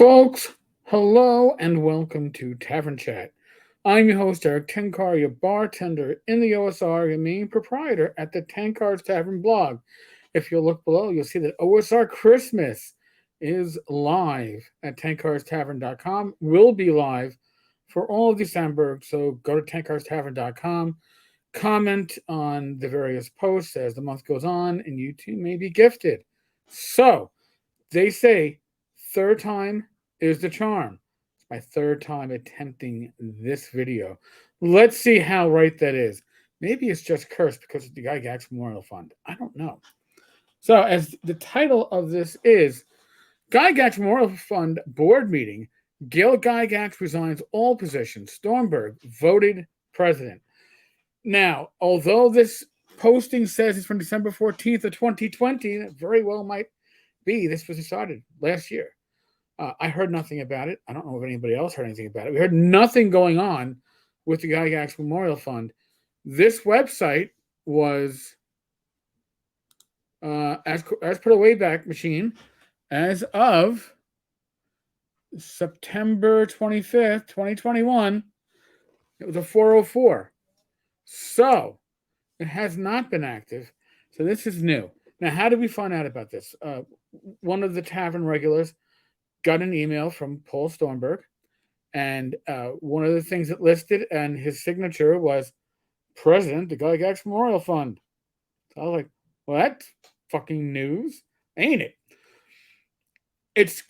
folks. Hello and welcome to Tavern Chat. I'm your host, Eric Tenkar, your bartender in the OSR, your main proprietor at the Tenkar's Tavern blog. If you look below, you'll see that OSR Christmas is live at tenkarstavern.com, will be live for all of December. So go to tenkarstavern.com, comment on the various posts as the month goes on, and you too may be gifted. So, they say third time is the charm. It's my third time attempting this video. Let's see how right that is. Maybe it's just cursed because of the Gygax Memorial Fund. I don't know. So, as the title of this is Gygax Memorial Fund Board Meeting, Gil Gygax resigns all positions. Stormberg voted president. Now, although this posting says it's from December 14th of 2020, that very well might be. This was started last year. I heard nothing about it. I don't know if anybody else heard anything about it. We heard nothing going on with the Gygax Memorial Fund. This website was, as per the Wayback Machine, as of September 25th, 2021, it was a 404. So it has not been active. So this is new. Now, how did we find out about this? One of the tavern regulars got an email from Paul Stormberg, and one of the things it listed and his signature was President, the Gygax Memorial Fund. So I was like, well, that's fucking news, ain't it? It's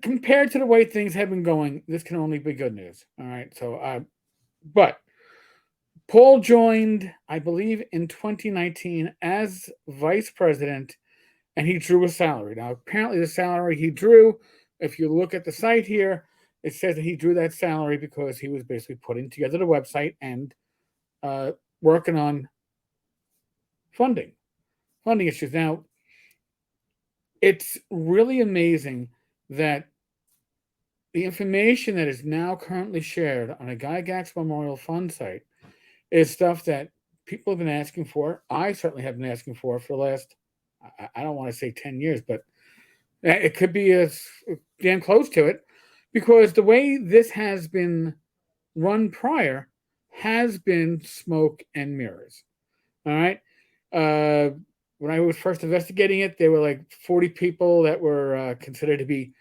compared to the way things have been going, this can only be good news. All right. So, but Paul joined, I believe, in 2019 as vice president, and he drew a salary. Now, apparently, the salary he drew, if you look at the site here, it says that he drew that salary because he was basically putting together the website and working on funding issues. Now, it's really amazing that the information that is now currently shared on a Gygax Memorial Fund site is stuff that people have been asking for. I certainly have been asking for the last, I don't want to say 10 years, but it could be as damn close to it, because the way this has been run prior has been smoke and mirrors. All right. When I was first investigating it, there were like 40 people that were considered to be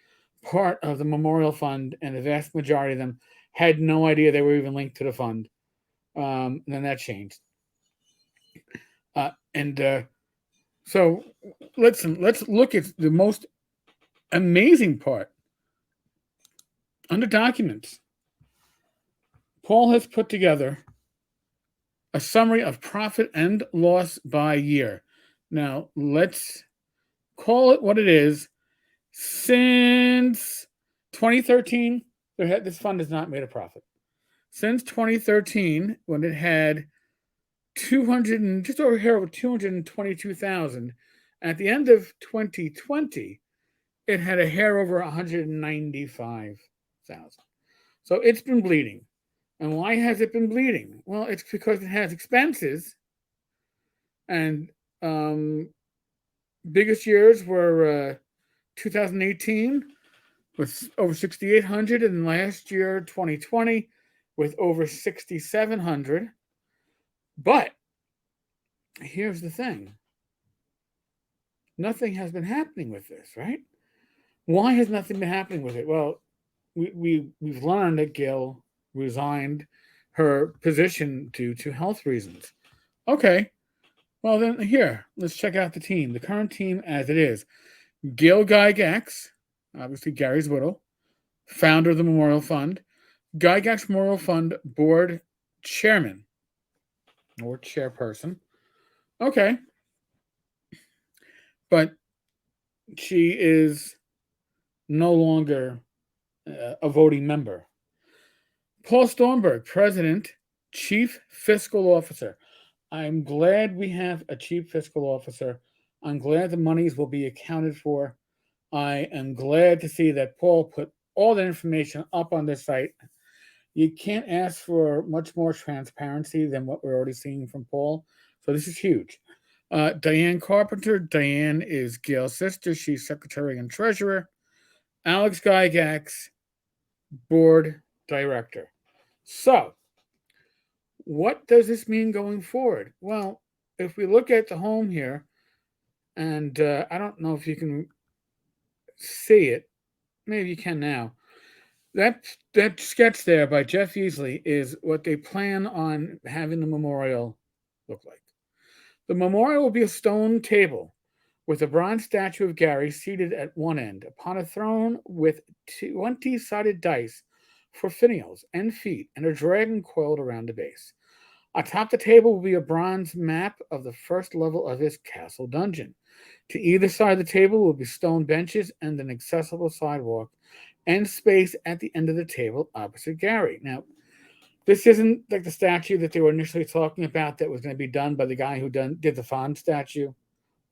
part of the Memorial Fund, and the vast majority of them had no idea they were even linked to the fund. And then that changed. So let's look at the most amazing part. Under documents, Paul has put together a summary of profit and loss by year. Now, let's call it what it is. Since 2013, this fund has not made a profit. Since 2013, when it had just over here over 222,000, at the end of 2020, it had a hair over 195,000. So it's been bleeding. And why has it been bleeding? Well, it's because it has expenses, and biggest years were 2018 with over 6,800, and last year 2020 with over 6,700. But here's the thing: nothing has been happening with this, right? Why has nothing been happening with it? Well, we've learned that Gail resigned her position due to health reasons. Okay, well then here, let's check out the team. The current team as it is: Gil Gygax, obviously Gary's widow, founder of the Memorial Fund, Gygax Memorial Fund board chairman or chairperson. Okay, but she is no longer a voting member. Paul Stormberg, president, chief fiscal officer. I'm glad we have a chief fiscal officer. I'm glad the monies will be accounted for. I am glad to see that Paul put all the information up on this site. You can't ask for much more transparency than what we're already seeing from Paul. So this is huge. Diane Carpenter. Diane is Gail's sister. She's secretary and treasurer. Alex Gygax, board director. So, what does this mean going forward? Well, if we look at the home here, and I don't know if you can see it, maybe you can now. That sketch there by Jeff Easley is what they plan on having the memorial look like. The memorial will be a stone table with a bronze statue of Gary seated at one end upon a throne with 20-sided dice for finials and feet and a dragon coiled around the base. Atop the table will be a bronze map of the first level of his castle dungeon. To either side of the table will be stone benches and an accessible sidewalk and space at the end of the table opposite Gary. Now, this isn't like the statue that they were initially talking about that was going to be done by the guy who did the Font statue.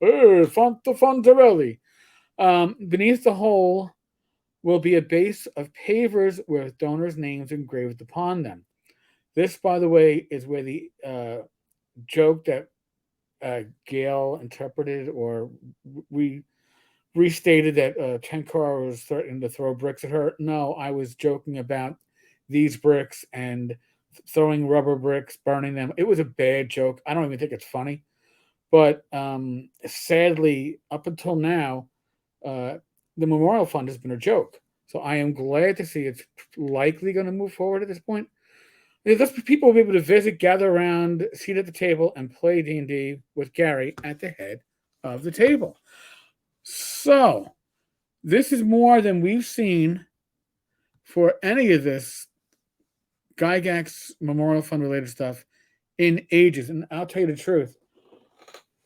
Hey, Fontarelli. Beneath the hole will be a base of pavers with donors' names engraved upon them. This, by the way, is where the joke that Gail interpreted or restated that Tenkar was threatening to throw bricks at her. No, I was joking about these bricks and throwing rubber bricks, burning them. It was a bad joke. I don't even think it's funny. But sadly, up until now, the Memorial Fund has been a joke. So I am glad to see it's likely going to move forward at this point. Thus, people will be able to visit, gather around, seat at the table, and play D&D with Gary at the head of the table. So, this is more than we've seen for any of this Gygax Memorial Fund related stuff in ages. And I'll tell you the truth.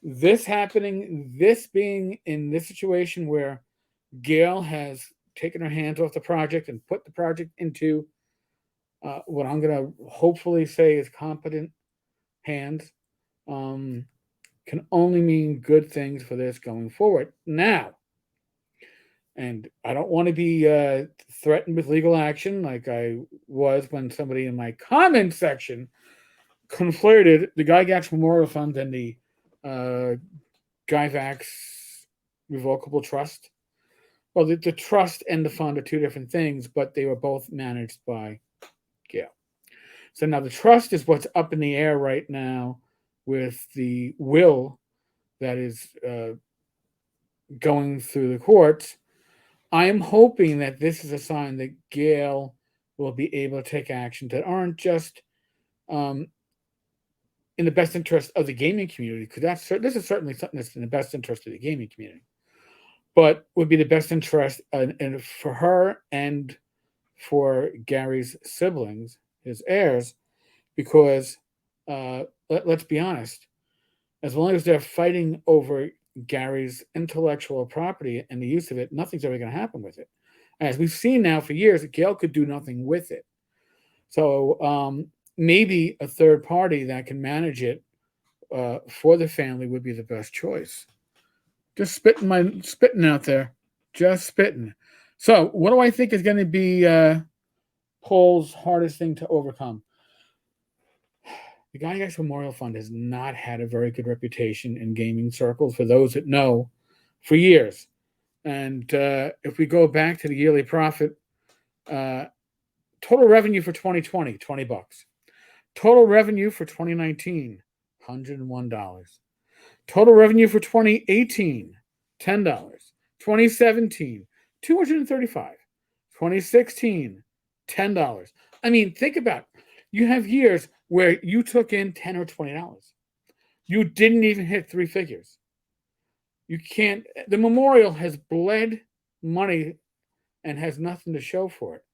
This being in this situation where Gail has taken her hands off the project and put the project into what I'm going to hopefully say is competent hands, can only mean good things for this going forward. Now, and I don't want to be threatened with legal action like I was when somebody in my comment section conflated the Gygax Memorial Fund and the Gyvax Revocable Trust. Well, the trust and the fund are two different things, but they were both managed by Gail. So now the trust is what's up in the air right now with the will that is going through the courts. I am hoping that this is a sign that Gail will be able to take actions that aren't just in the best interest of the gaming community, because this is certainly something that's in the best interest of the gaming community, but would be the best interest and for her and for Gary's siblings, his heirs, because let's be honest, as long as they're fighting over Gary's intellectual property and the use of it, nothing's ever going to happen with it. As we've seen now for years, Gail could do nothing with it. So maybe a third party that can manage it for the family would be the best choice. Just spitting out there, just spitting. So, what do I think is going to be Paul's hardest thing to overcome? The Gygax Memorial Fund has not had a very good reputation in gaming circles, for those that know, for years. And if we go back to the yearly profit, total revenue for 2020, $20. Total revenue for 2019, $101. Total revenue for 2018, $10. 2017, $235. 2016, $10. I mean, think about it. You have years where you took in $10 or $20. You didn't even hit three figures. You can't. The memorial has bled money and has nothing to show for it.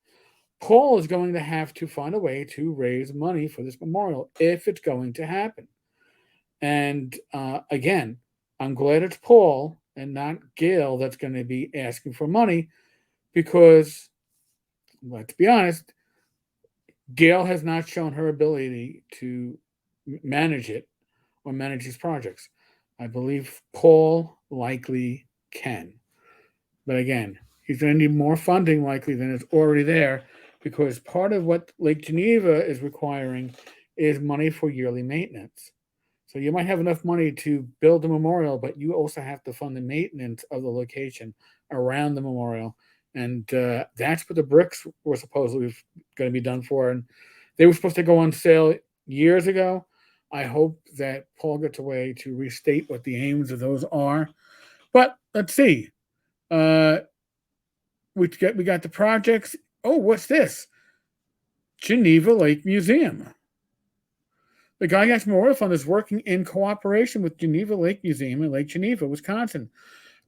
Paul is going to have to find a way to raise money for this memorial if it's going to happen. And again, I'm glad it's Paul and not Gail that's going to be asking for money because, let's be honest, Gail has not shown her ability to manage it or manage these projects. I believe Paul likely can. But again, he's going to need more funding likely than is already there because part of what Lake Geneva is requiring is money for yearly maintenance. So you might have enough money to build a memorial, but you also have to fund the maintenance of the location around the memorial And that's what the bricks were supposedly going to be done for. And they were supposed to go on sale years ago. I hope that Paul gets a way to restate what the aims of those are. But let's see. We got the projects. Oh, what's this? Geneva Lake Museum. The Gygax Memorial Fund is working in cooperation with Geneva Lake Museum in Lake Geneva, Wisconsin,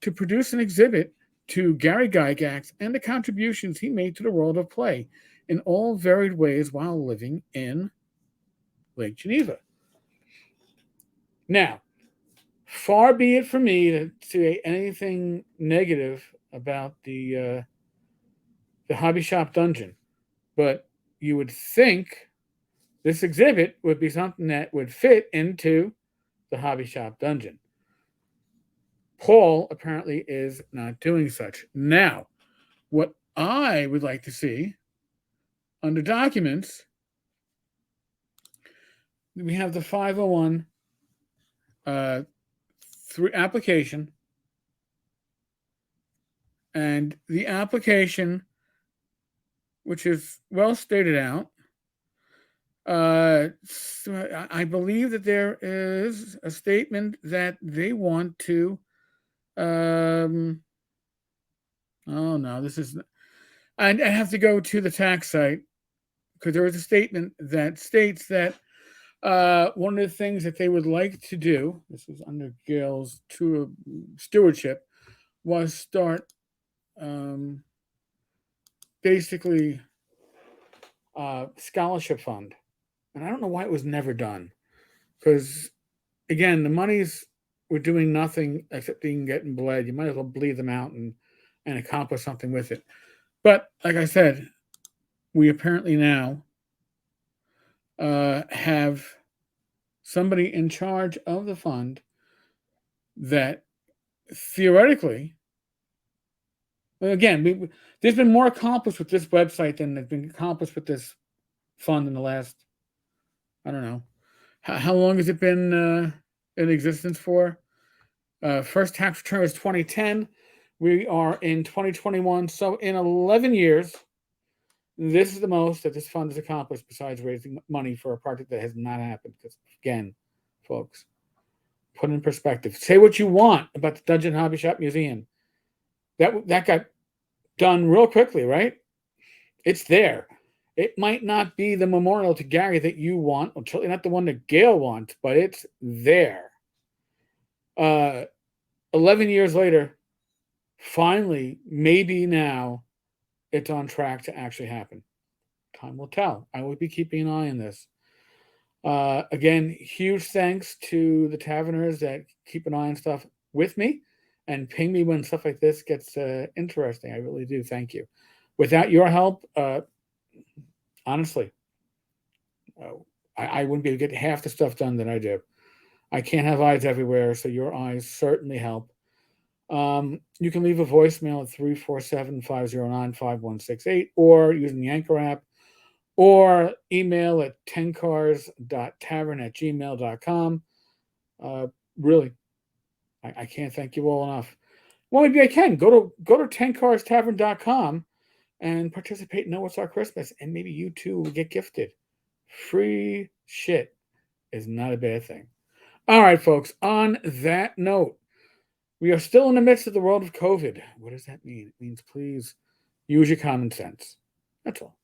to produce an exhibit to Gary Gygax and the contributions he made to the world of play in all varied ways while living in Lake Geneva. Now, far be it from me to say anything negative about the hobby shop dungeon, but you would think this exhibit would be something that would fit into the hobby shop dungeon. Paul apparently is not doing such. Now, what I would like to see under documents, we have the 501 through application, and the application, which is well stated out. So I believe that there is a statement that they want to. Oh no, this is. I have to go to the tax site because there is a statement that states that one of the things that they would like to do, this was under Gail's stewardship, was start basically scholarship fund. And I don't know why it was never done. Because, again, the monies were doing nothing except being getting bled. You might as well bleed them out and accomplish something with it. But, like I said, we apparently now have somebody in charge of the fund that theoretically, again, there's been more accomplished with this website than has been accomplished with this fund in the last, I don't know. How long has it been in existence for? First tax return was 2010. We are in 2021. So in 11 years, this is the most that this fund has accomplished besides raising money for a project that has not happened. Because, again, folks, put in perspective. Say what you want about the Dungeon Hobby Shop Museum. That got done real quickly, right? It's there. It might not be the memorial to Gary that you want, or certainly not the one that Gail wants, but it's there. 11 years later, finally, maybe now, it's on track to actually happen. Time will tell. I will be keeping an eye on this. Again, huge thanks to the Taverners that keep an eye on stuff with me and ping me when stuff like this gets interesting. I really do. Thank you. Without your help, honestly, I wouldn't be able to get half the stuff done that I do. I can't have eyes everywhere, so your eyes certainly help. You can leave a voicemail at 347-509-5168 or using the Anchor app, or email at tenkars.tavern@gmail.com. Really, I can't thank you all enough. Well, maybe I can. Go to tenkarstavern.com and participate in Know What's Our Christmas, and maybe you too will get gifted. Free shit is not a bad thing. All right, folks, on that note, we are still in the midst of the world of COVID. What does that mean? It means please use your common sense. That's all.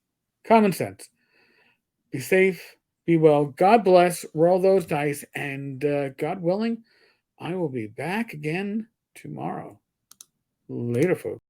Common sense. Be safe. Be well. God bless. Roll those dice. And God willing, I will be back again tomorrow. Later, folks.